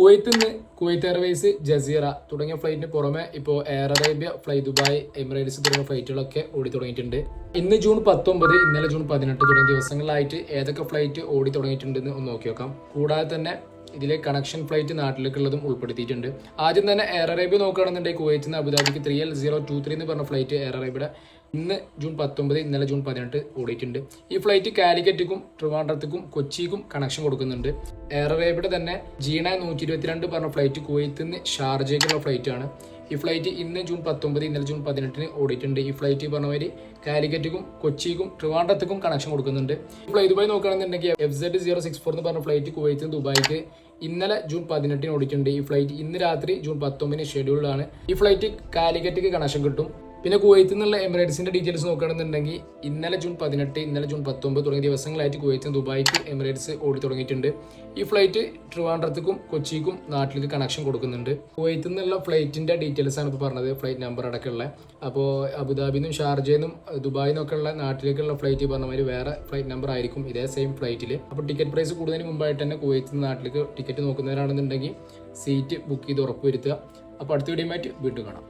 കുവൈത്തിൽ നിന്ന് Kuwait Airways, Jazeera തുടങ്ങിയ ഫ്ലൈറ്റിന് പുറമെ ഇപ്പോൾ air Arabia, fly Dubai, Emirates തുടങ്ങിയ ഫ്ലൈറ്റുകളൊക്കെ ഓടി തുടങ്ങിയിട്ടുണ്ട്. ഇന്ന് ജൂൺ 19, ഇന്നലെ ജൂൺ 18 തുടങ്ങിയ ദിവസങ്ങളിലായിട്ട് ഏതൊക്കെ ഫ്ലൈറ്റ് ഓടി തുടങ്ങിയിട്ടുണ്ടെന്ന് ഒന്ന് നോക്കി നോക്കാം. കൂടാതെ തന്നെ ഇതിലെ കണക്ഷൻ ഫ്ലൈറ്റ് നാട്ടിലേക്കുള്ളതും ഉൾപ്പെടുത്തിയിട്ടുണ്ട്. ആദ്യം തന്നെ എയർ അറേബ്യ നോക്കുകയാണെന്നുണ്ടെങ്കിൽ കുവൈത്തിൽ നിന്ന് അബുദാബിക്ക് 3L023 എന്ന് പറഞ്ഞ ഫ്ലൈറ്റ് എയർ അറേബ്യയുടെ ഇന്ന് ജൂൺ 19, ഇന്നലെ ജൂൺ 18 ഓടിയിട്ടുണ്ട്. ഈ ഫ്ലൈറ്റ് കാലിക്കറ്റിക്കും ട്രിവാൻഡ്രത്തേക്കും കൊച്ചിക്കും കണക്ഷൻ കൊടുക്കുന്നുണ്ട്. എയർ അറേബ്യയുടെ തന്നെ G9-122 പറഞ്ഞ ഫ്ലൈറ്റ് കുവൈത്തിൽ നിന്ന് ഷാർജയ്ക്കുള്ള ഫ്ലൈറ്റ് ആണ്. ഈ ഫ്ലൈറ്റ് ഇന്ന് ജൂൺ 19, ഇന്നലെ ജൂൺ 18 ഓടിയിട്ടുണ്ട്. ഈ ഫ്ലൈറ്റ് പറഞ്ഞ മാതിരി കാലിക്കറ്റിക്കും കൊച്ചിക്കും ട്രിവാൻഡ്രത്തേക്കും കണക്ഷൻ കൊടുക്കുന്നുണ്ട്. ഫ്ലൈ ദുബായ് നോക്കുകയാണെന്നുണ്ടെങ്കിൽ FZ064 എന്ന് പറഞ്ഞ ഫ്ലൈറ്റ് കുവൈത്തിൽ നിന്ന് ദുബായിക്ക് ഇന്നലെ ജൂൺ 18 ഓടിയിട്ടുണ്ട്. ഈ ഫ്ലൈറ്റ് ഇന്ന് രാത്രി ജൂൺ 19 ഷെഡ്യൂൾഡാണ്. ഈ ഫ്ലൈറ്റ് കാലിക്കറ്റിക്ക് കണക്ഷൻ കിട്ടും. പിന്നെ കുവൈത്തിൽ നിന്നുള്ള എമിറേറ്റ്സിന്റെ ഡീറ്റെയിൽസ് നോക്കുകയാണെന്നുണ്ടെങ്കിൽ ഇന്നലെ ജൂൺ 18, ഇന്നലെ ജൂൺ 19 തുടങ്ങിയ ദിവസങ്ങളായിട്ട് കുവൈത്തിൽ നിന്ന് ദുബായിക്ക് എമിറേറ്റ്സ് ഓടി തുടങ്ങിയിട്ടുണ്ട്. ഈ ഫ്ലൈറ്റ് ട്രിവാൻഡ്രത്തേക്കും കൊച്ചിക്കും നാട്ടിലേക്ക് കണക്ഷൻ കൊടുക്കുന്നുണ്ട്. കുവൈത്തിൽ നിന്നുള്ള ഫ്ലൈറ്റിന്റെ ഡീറ്റെയിൽസ് ആണ് ഇപ്പോൾ പറഞ്ഞത്, ഫ്ലൈറ്റ് നമ്പർ അടക്കമുള്ള. അപ്പോൾ അബുദാബിന്നും ഷാർജയിലും ദുബായിൽ നിന്നൊക്കെ ഉള്ള നാട്ടിലേക്കുള്ള ഫ്ലൈറ്റ് പറഞ്ഞ മാതിരി വേറെ ഫ്ലൈറ്റ് നമ്പർ ആയിരിക്കും ഇതേ സെയിം ഫ്ലൈറ്റിൽ. അപ്പോൾ ടിക്കറ്റ് പ്രൈസ് കൂടുന്നതിന് മുമ്പായിട്ട് തന്നെ കുവൈത്തിൽ നിന്ന് നാട്ടിലേക്ക് ടിക്കറ്റ് നോക്കുന്നവരാണെന്നുണ്ടെങ്കിൽ സീറ്റ് ബുക്ക് ചെയ്ത് ഉറപ്പ് വരുത്തുക. അപ്പോൾ അടുത്ത വീഡിയോ ആയിട്ട് വീണ്ടും കാണാം.